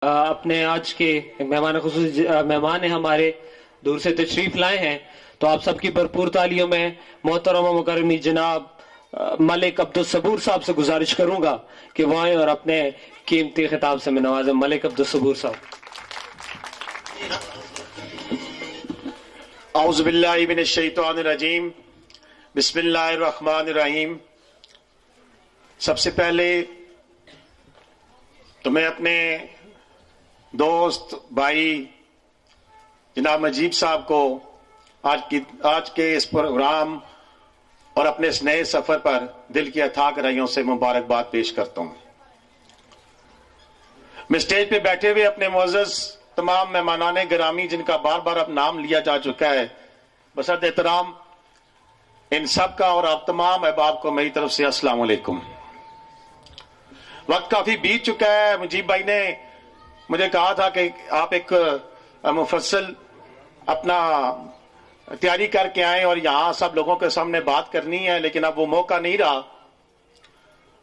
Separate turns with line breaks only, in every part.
اپنے آج کے مہمان خصوصی مہمان ہیں ہمارے دور سے تشریف لائے ہیں، تو آپ سب کی بھرپور تالیوں میں محترم و مکرمی جناب ملک عبدالصبور صاحب سے گزارش کروں گا کہ وہ آئیں اور اپنے قیمتی خطاب سے میں نوازیں۔ ملک عبدالصبور صاحب۔
اعوذ باللہ من الشیطان الرجیم، بسم اللہ الرحمن الرحیم۔ سب سے پہلے تو میں اپنے دوست بھائی جناب مجیب صاحب کو آج کے اس پروگرام اور اپنے اس نئے سفر پر دل کی اتھاہ گہرائیوں سے مبارکباد پیش کرتا ہوں۔ میں اسٹیج پہ بیٹھے ہوئے اپنے معزز تمام مہمانان گرامی جن کا بار بار اب نام لیا جا چکا ہے، بصد احترام ان سب کا اور آپ تمام احباب کو میری طرف سے السلام علیکم۔ وقت کافی بیت چکا ہے۔ مجیب بھائی نے مجھے کہا تھا کہ آپ ایک مفصل اپنا تیاری کر کے آئیں اور یہاں سب لوگوں کے سامنے بات کرنی ہے، لیکن اب وہ موقع نہیں رہا،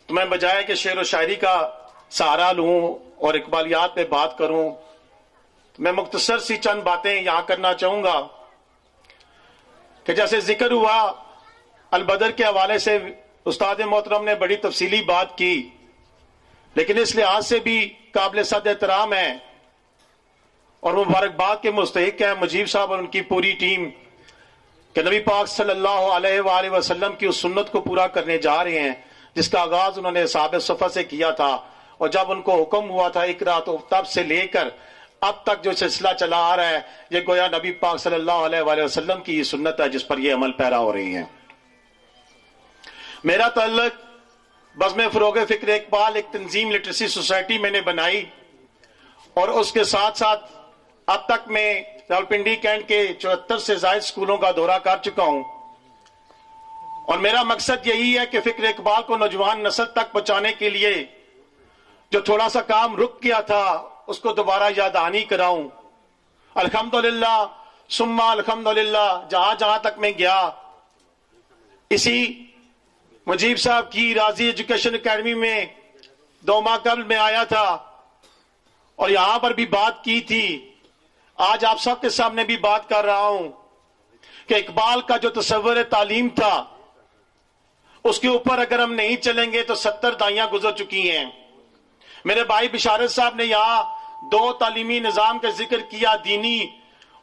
تو میں بجائے کہ شعر و شاعری کا سہارا لوں اور اقبالیات پہ بات کروں، میں مختصر سی چند باتیں یہاں کرنا چاہوں گا کہ جیسے ذکر ہوا البدر کے حوالے سے استاد محترم نے بڑی تفصیلی بات کی، لیکن اس لحاظ سے بھی قابل صد احترام ہے اور مبارکباد کے مستحق ہیں مجیب صاحب اور ان کی پوری ٹیم کہ نبی پاک صلی اللہ علیہ وآلہ وسلم کی اس سنت کو پورا کرنے جا رہے ہیں جس کا آغاز انہوں نے اصحاب صفا سے کیا تھا، اور جب ان کو حکم ہوا تھا اقرا، تو تب سے لے کر اب تک جو سلسلہ چلا آ رہا ہے یہ گویا نبی پاک صلی اللہ علیہ وآلہ وسلم کی یہ سنت ہے جس پر یہ عمل پیرا ہو رہی ہے۔ میرا تعلق بزم فروغ فکر اقبال ایک تنظیم لٹریسی سوسائٹی میں نے بنائی، اور اس کے ساتھ ساتھ اب تک میں راولپنڈی کینٹ کے 74 سے زائد سکولوں کا دورہ کر چکا ہوں، اور میرا مقصد یہی ہے کہ فکر اقبال کو نوجوان نسل تک پہنچانے کے لیے جو تھوڑا سا کام رک گیا تھا اس کو دوبارہ یاد دہانی کراؤں۔ الحمدللہ ثم الحمدللہ جہاں جہاں تک میں گیا، اسی مجیب صاحب کی راضی ایجوکیشن اکیڈمی میں 2 ماہ قبل میں آیا تھا اور یہاں پر بھی بات کی تھی، آج آپ سب کے سامنے بھی بات کر رہا ہوں کہ اقبال کا جو تصور تعلیم تھا اس کے اوپر اگر ہم نہیں چلیں گے تو 70 دہائیاں گزر چکی ہیں۔ میرے بھائی بشارت صاحب نے یہاں 2 تعلیمی نظام کا ذکر کیا، دینی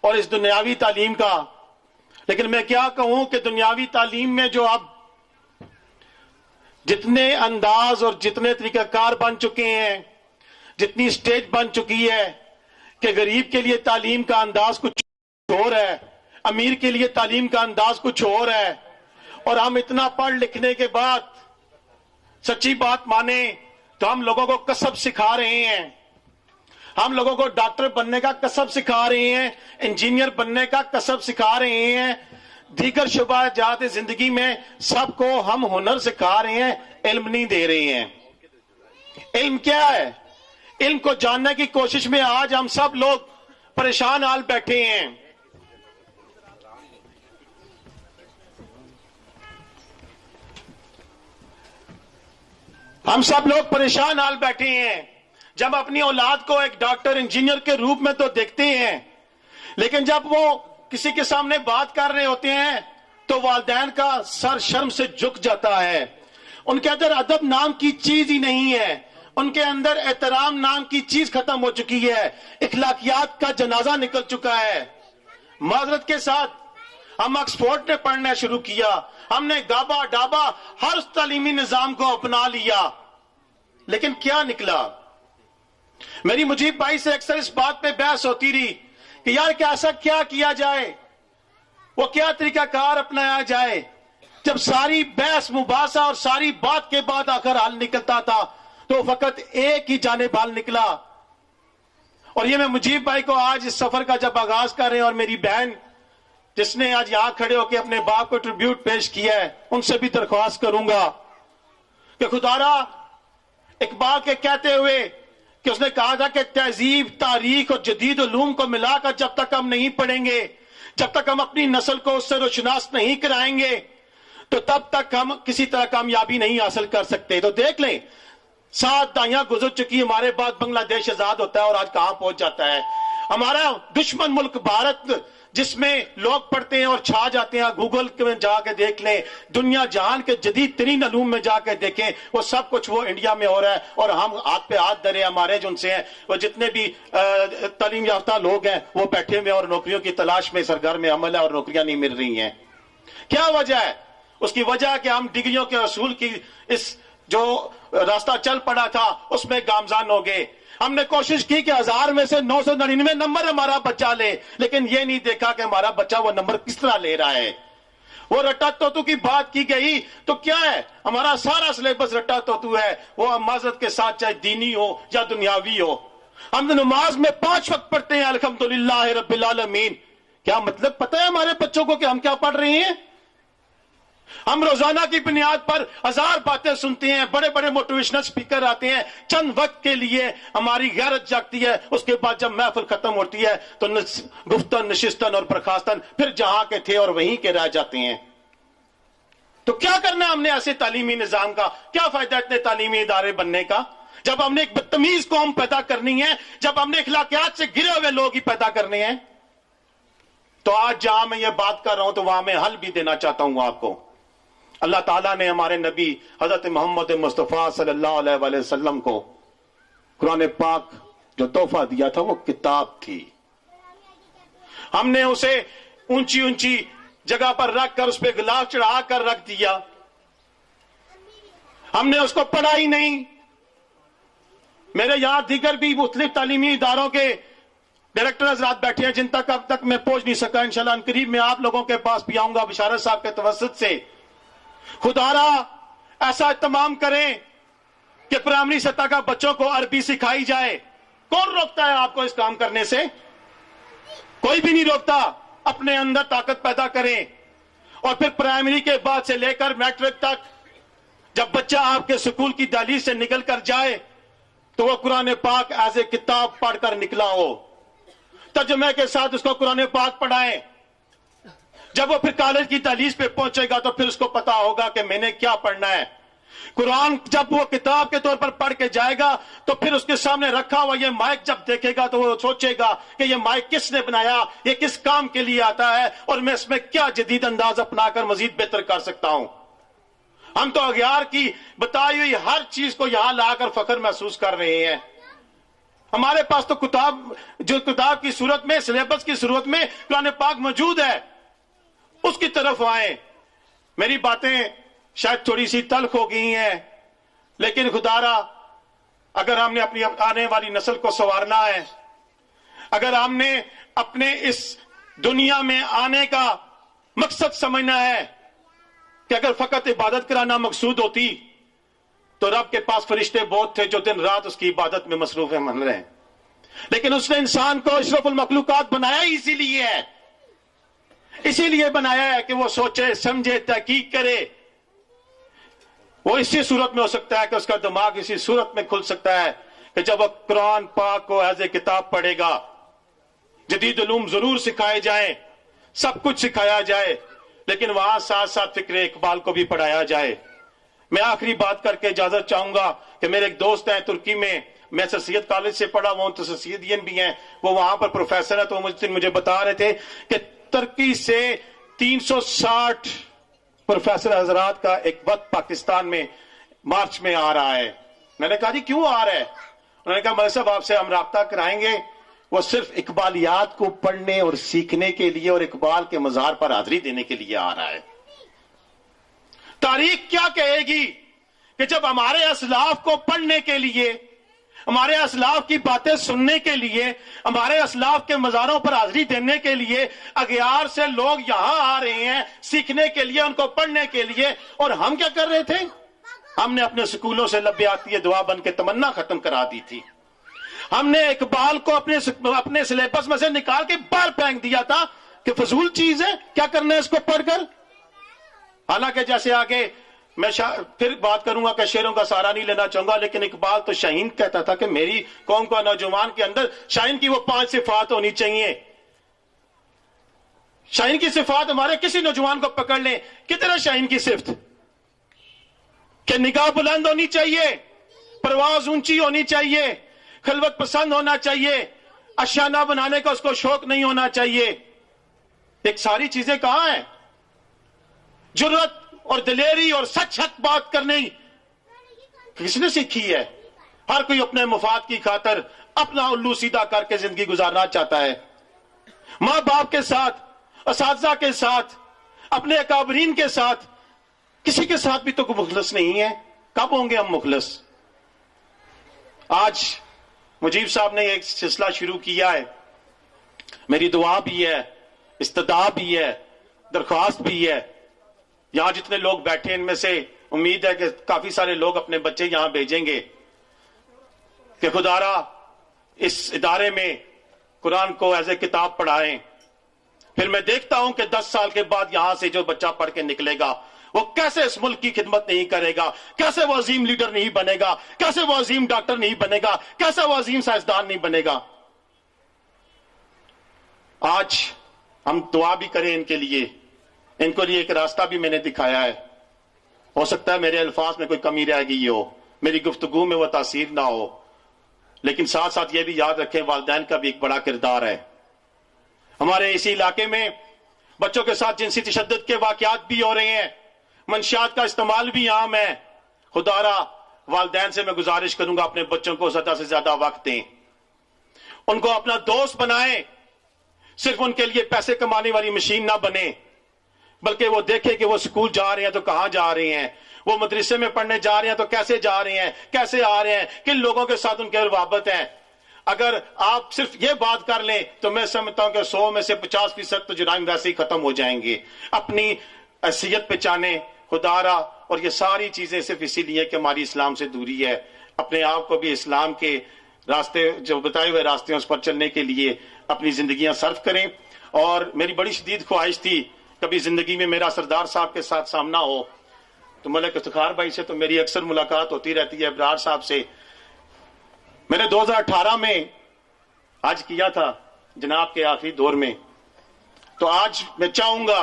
اور اس دنیاوی تعلیم کا، لیکن میں کیا کہوں کہ دنیاوی تعلیم میں جو اب جتنے انداز اور جتنے طریقہ کار بن چکے ہیں، جتنی سٹیج بن چکی ہے کہ غریب کے لیے تعلیم کا انداز کچھ اور ہے، امیر کے لیے تعلیم کا انداز کچھ اور ہے، اور ہم اتنا پڑھ لکھنے کے بعد سچی بات مانیں تو ہم لوگوں کو کسب سکھا رہے ہیں، ہم لوگوں کو ڈاکٹر بننے کا کسب سکھا رہے ہیں، انجینئر بننے کا کسب سکھا رہے ہیں، دیگر شعبہ جات زندگی میں سب کو ہم ہنر سکھا رہے ہیں، علم نہیں دے رہے ہیں۔ علم کیا ہے؟ علم کو جاننے کی کوشش میں آج ہم سب لوگ پریشان حال بیٹھے ہیں۔ ہم سب لوگ پریشان حال بیٹھے ہیں جب اپنی اولاد کو ایک ڈاکٹر انجینئر کے روپ میں تو دیکھتے ہیں، لیکن جب وہ کسی کے سامنے بات کر رہے ہوتے ہیں تو والدین کا سر شرم سے جھک جاتا ہے، ان کے اندر ادب نام کی چیز ہی نہیں ہے، ان کے اندر احترام نام کی چیز ختم ہو چکی ہے، اخلاقیات کا جنازہ نکل چکا ہے۔ معذرت کے ساتھ ہم آکسفورڈ نے پڑھنا شروع کیا، ہم نے گابا ڈابا ہر تعلیمی نظام کو اپنا لیا، لیکن کیا نکلا؟ میری مجیب بھائی سے اکثر اس بات پہ بحث ہوتی رہی کہ یار کہ ایسا کیا کیا جائے، وہ کیا طریقہ کار اپنایا جائے، جب ساری بحث مباحثہ اور ساری بات کے بعد آخر حل نکلتا تھا تو فقط ایک ہی جانب حل نکلا۔ اور یہ میں مجیب بھائی کو آج اس سفر کا جب آغاز کر رہے ہیں، اور میری بہن جس نے آج یہاں کھڑے ہو کے اپنے باپ کو ٹریبیوٹ پیش کیا ہے، ان سے بھی درخواست کروں گا کہ خدا را اقبال کے کہتے ہوئے کہ اس نے کہا تھا کہ تہذیب، تاریخ اور جدید علوم کو ملا کر جب تک ہم نہیں پڑھیں گے، جب تک ہم اپنی نسل کو اس سے روشناس نہیں کرائیں گے، تو تب تک ہم کسی طرح کامیابی نہیں حاصل کر سکتے۔ تو دیکھ لیں 7 दहाइयां गुजर चुकी, हमारे बाद बांग्लादेश आजाद होता है और आज कहां पहुंच जाता है। हमारा दुश्मन मुल्क भारत, जिसमें लोग पढ़ते हैं और छा जाते हैं, गूगल में जाके देख लें, दुनिया जहान के जदीद तरीन अलूम में जाके देखें, वो सब कुछ वो इंडिया में हो रहा है। और हम हाथ पे हाथ धरे, हमारे जो उनसे हैं वो जितने भी तालीम याफ्ता लोग हैं वो बैठे हुए और नौकरियों की तलाश में सरगर्म अमल है और नौकरियां नहीं मिल रही हैं। क्या वजह है? उसकी वजह है कि हम डिग्रियों के असूल की इस जो रास्ता चल पड़ा था उसमें गामजान हो गए। हमने कोशिश की कि 1000 में से 999 नंबर हमारा बच्चा ले, लेकिन ये नहीं देखा कि हमारा बच्चा वो नंबर किस तरह ले रहा है। वो रट्टा तोतू की बात की गई तो क्या है, हमारा सारा सिलेबस रट्टा तोतू है, वो माजरत के साथ चाहे दीनी हो या दुनियावी हो। हम नमाज में 5 वक्त पढ़ते हैं अल्हम्दुलिल्लाह रब्बिल आलमीन। क्या मतलब पता है हमारे बच्चों को कि हम क्या पढ़ रहे हैं? हम रोजाना की बुनियाद पर 1000 बातें सुनते हैं, बड़े बड़े मोटिवेशनल स्पीकर आते हैं, चंद वक्त के लिए हमारी गैरत जागती है, उसके बाद जब महफिल खत्म होती है तो गुफ्तन नशिस्तन और बर्खास्तन फिर जहां के थे और वहीं के रह जाते हैं। तो क्या करना हमने ऐसे तालीमी निजाम का? क्या फायदा इतने तालीमी इदारे बनने का जब हमने एक बदतमीज कौम पैदा करनी है, जब हमने इखलाकियात से गिरे हुए लोग ही पैदा करने हैं। तो आज जहां मैं ये बात कर रहा हूं तो वहां मैं हल भी देना चाहता हूं आपको। अल्लाह ताला ने हमारे नबी हजरत मोहम्मद मुस्तफ़ा सल्लल्लाहु अलैहि वसल्लम को कुरान पाक जो तोहफा दिया था वो किताब थी। हमने उसे ऊंची ऊंची जगह पर रख कर उस पर गिलाफ चढ़ा कर रख दिया, हमने उसको पढ़ा ही नहीं। मेरे यहां दीगर भी मुख्तलिफ तालीमी इदारों के डायरेक्टर हजरात बैठे हैं जिन तक अब तक मैं पहुंच नहीं सका। इंशाल्लाह करीब मैं आप लोगों के पास भी आऊंगा बिशारत साहब के तवस्सुत से। खुदारा ऐसा इत्माम करें कि प्राइमरी सतह का बच्चों को अरबी सिखाई जाए। कौन रोकता है आपको इस काम करने से? कोई भी नहीं रोकता। अपने अंदर ताकत पैदा करें और फिर प्राइमरी के बाद से लेकर मैट्रिक तक जब बच्चा आपके स्कूल की दहलीज से निकल कर जाए तो वो कुरान पाक एज ए किताब पढ़कर निकला हो। तर्जुमे के साथ उसको कुरान पाक पढ़ाएं। जब वो फिर कॉलेज की दहलीज पे पहुंचेगा तो फिर उसको पता होगा कि मैंने क्या पढ़ना है। कुरान जब वो किताब के तौर पर पढ़ के जाएगा तो फिर उसके सामने रखा हुआ ये माइक जब देखेगा तो वो सोचेगा कि ये माइक किसने बनाया, ये किस काम के लिए आता है और मैं इसमें क्या जदीद अंदाज अपनाकर मजीद बेहतर कर सकता हूं। हम तो अग्यार की बताई हुई हर चीज को यहां लाकर फख्र महसूस कर रहे हैं। हमारे पास तो किताब की सूरत में, सिलेबस की सूरत में कुरान पाक मौजूद है, उसकी तरफ आए। मेरी बातें शायद थोड़ी सी तल्ख हो गई हैं, लेकिन खुदारा अगर हमने अपनी आने वाली नस्ल को संवारना है, अगर हमने अपने इस दुनिया में आने का मकसद समझना है कि अगर फकत इबादत कराना मकसूद होती तो रब के पास फरिश्ते बहुत थे जो दिन रात उसकी इबादत में मसरूफ मन रहे हैं। लेकिन उसने इंसान को अशरफुल मखलूकात बनाया ही इसीलिए बनाया है कि वो सोचे समझे तहकीक करे। वो इसी सूरत में हो सकता है कि उसका दिमाग इसी सूरत में खुल सकता है कि जब वो कुरान पाक को एज ए किताब पढ़ेगा, जदीद उलूम जरूर सिखाए जाए, सब कुछ सिखाया जाए, लेकिन वहां साथ साथ फिक्र इकबाल को भी पढ़ाया जाए। मैं आखिरी बात करके इजाजत चाहूंगा कि मेरे एक दोस्त हैं तुर्की में, मैं सर सैयद कॉलेज से पढ़ा हुआ हूं, तो सर सैयदियन भी हैं, वो वहां पर प्रोफेसर है, तो मुझे बता रहे थे कि तुर्की से 360 प्रोफेसर हजरात का एक वक्त पाकिस्तान में मार्च में आ रहा है। मैंने कहा जी क्यों आ रहा है? उन्होंने कहा मौलवी साहब आपसे हम राब्ता कराएंगे, वो सिर्फ इकबालियात को पढ़ने और सीखने के लिए और इकबाल के मजार पर हाजिरी देने के लिए आ रहा है। तारीख क्या कहेगी कि जब हमारे असलाफ को पढ़ने के लिए, हमारे असलाफ की बातें सुनने के लिए, हमारे असलाफ के मजारों पर हाजिरी देने के लिए अग्यार से लोग यहां आ रहे हैं सीखने के लिए, उनको पढ़ने के लिए, और हम क्या कर रहे थे? हमने अपने स्कूलों से लब्बे आती दुआ बन के तमन्ना खत्म करा दी थी। हमने इकबाल को अपने सिलेबस में से निकाल के बाहर फेंक दिया था कि फजूल चीज है, क्या करना है इसको पढ़कर। हालांकि जैसे आगे मैं फिर बात करूंगा कि शेरों का सहारा नहीं लेना चाहूंगा, लेकिन इकबाल तो शाहीन कहता था कि मेरी कौम का नौजवान के अंदर शाहीन की वो 5 सिफात होनी चाहिए। शाहीन की सिफात हमारे किसी नौजवान को पकड़ लें, कितना शाहीन की सिफ्त कि निगाह बुलंद होनी चाहिए, परवाज ऊंची होनी चाहिए, खलवत पसंद होना चाहिए, अशाना बनाने का उसको शौक नहीं होना चाहिए। एक सारी चीजें कहां हैं? जुर्रत और दिलेरी और सच हक बात करने किसने सीखी है? हर कोई अपने मुफाद की खातिर अपना उल्लू सीधा करके जिंदगी गुजारना चाहता है। मां बाप के साथ, असातिज़ा के साथ, अपने अकाबरीन के साथ, किसी के साथ भी तो मुखलस नहीं है। कब होंगे हम मुखलस? आज मुजीब साहब ने एक सिलसिला शुरू किया है। मेरी दुआ भी है, इस्तदा भी है, दरख्वास्त भी है। यहां जितने लोग बैठे हैं इनमें से उम्मीद है कि काफी सारे लोग अपने बच्चे यहां भेजेंगे कि खुदारा इस इदारे में कुरान को एज ए किताब पढ़ाएं। फिर मैं देखता हूं कि 10 साल के बाद यहां से जो बच्चा पढ़ के निकलेगा वो कैसे इस मुल्क की खिदमत नहीं करेगा, कैसे वो अजीम लीडर नहीं बनेगा, कैसे वो अजीम डॉक्टर नहीं बनेगा, कैसे वो अजीम साइंसदान नहीं बनेगा। आज हम दुआ भी करें इनके लिए, इनको लिए एक रास्ता भी मैंने दिखाया है। हो सकता है मेरे अल्फाज में कोई कमी रह गई हो, मेरी गुफ्तगू में वो तासीर ना हो, लेकिन साथ साथ ये भी याद रखें वालिदैन का भी एक बड़ा किरदार है। हमारे इसी इलाके में बच्चों के साथ जिनसी तशद्दुद के वाकयात भी हो रहे हैं, मंशियात का इस्तेमाल भी आम है। खुदारा वालिदैन से मैं गुजारिश करूंगा अपने बच्चों को ज्यादा से ज्यादा वक्त दें, उनको अपना दोस्त बनाएं, सिर्फ उनके लिए पैसे कमाने वाली मशीन ना बने, बल्कि वो देखें कि वो स्कूल जा रहे हैं तो कहां जा रहे हैं, वो मदरसे में पढ़ने जा रहे हैं तो कैसे जा रहे हैं, कैसे आ रहे हैं, किन लोगों के साथ उनके रवाबत है। अगर आप सिर्फ ये बात कर लें तो मैं समझता हूं कि 100 में से 50% तो जुराइम वैसे ही खत्म हो जाएंगे। अपनी हैसियत पहचाने खुदारा, और ये सारी चीजें सिर्फ इसीलिए कि हमारी इस्लाम से दूरी है। अपने आप को भी इस्लाम के रास्ते, जो बताए हुए रास्ते हैं, उस पर चलने के लिए अपनी जिंदगियां सर्व करें। और मेरी बड़ी शदीद ख्वाहिश थी कभी जिंदगी में मेरा सरदार साहब के साथ सामना हो। तो मलिक इफ्तिखार भाई से तो मेरी अक्सर मुलाकात होती रहती है, इब्रार साहब से मैंने 2018 में आज किया था जनाब के आखिरी दौर में। तो आज मैं चाहूंगा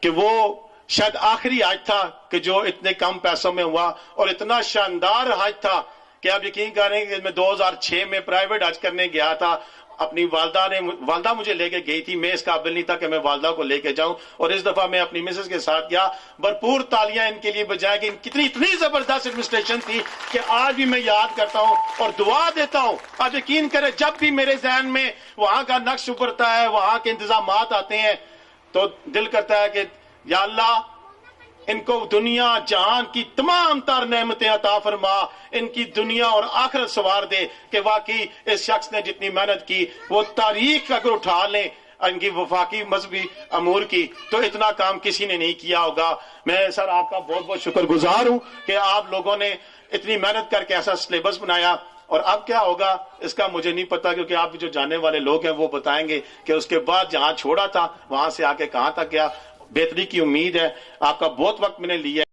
कि वो शायद आखिरी हज था कि जो इतने कम पैसों में हुआ, और इतना शानदार हज था कि आप यकीन करें कि मैं 2006 में प्राइवेट हज करने गया था। अपनी वालदा मुझे लेके गई थी, मैं इस काबिल नहीं था कि मैं वालदा को लेके जाऊं, और इस दफा मैं अपनी मिसेस के साथ गया। भरपूर तालियां इनके लिए बजाएं कि कितनी इतनी जबरदस्त एडमिनिस्ट्रेशन थी कि आज भी मैं याद करता हूं और दुआ देता हूं। आप यकीन करें जब भी मेरे जहन में वहां का नक्श उभरता है, वहां के इंतजामात आते हैं, तो दिल करता है कि या अल्लाह इनको दुनिया जहान की तमाम तर नेमतें अता फरमा, इनकी दुनिया और आखिरत सवार दे कि वाकई इस शख्स ने जितनी मेहनत की वो तारीख अगर उठा लें इनकी वफाकी मजहबी अमूर की, तो इतना काम किसी ने नहीं किया होगा। मैं सर आपका बहुत बहुत शुक्रगुजार हूं कि आप लोगों ने इतनी मेहनत करके ऐसा सिलेबस बनाया। और अब क्या होगा इसका मुझे नहीं पता, क्योंकि आप जो जानने वाले लोग हैं वो बताएंगे कि उसके बाद जहां छोड़ा था वहां से आके कहां तक गया। बेहतरी की उम्मीद है। आपका बहुत वक्त मैंने लिया।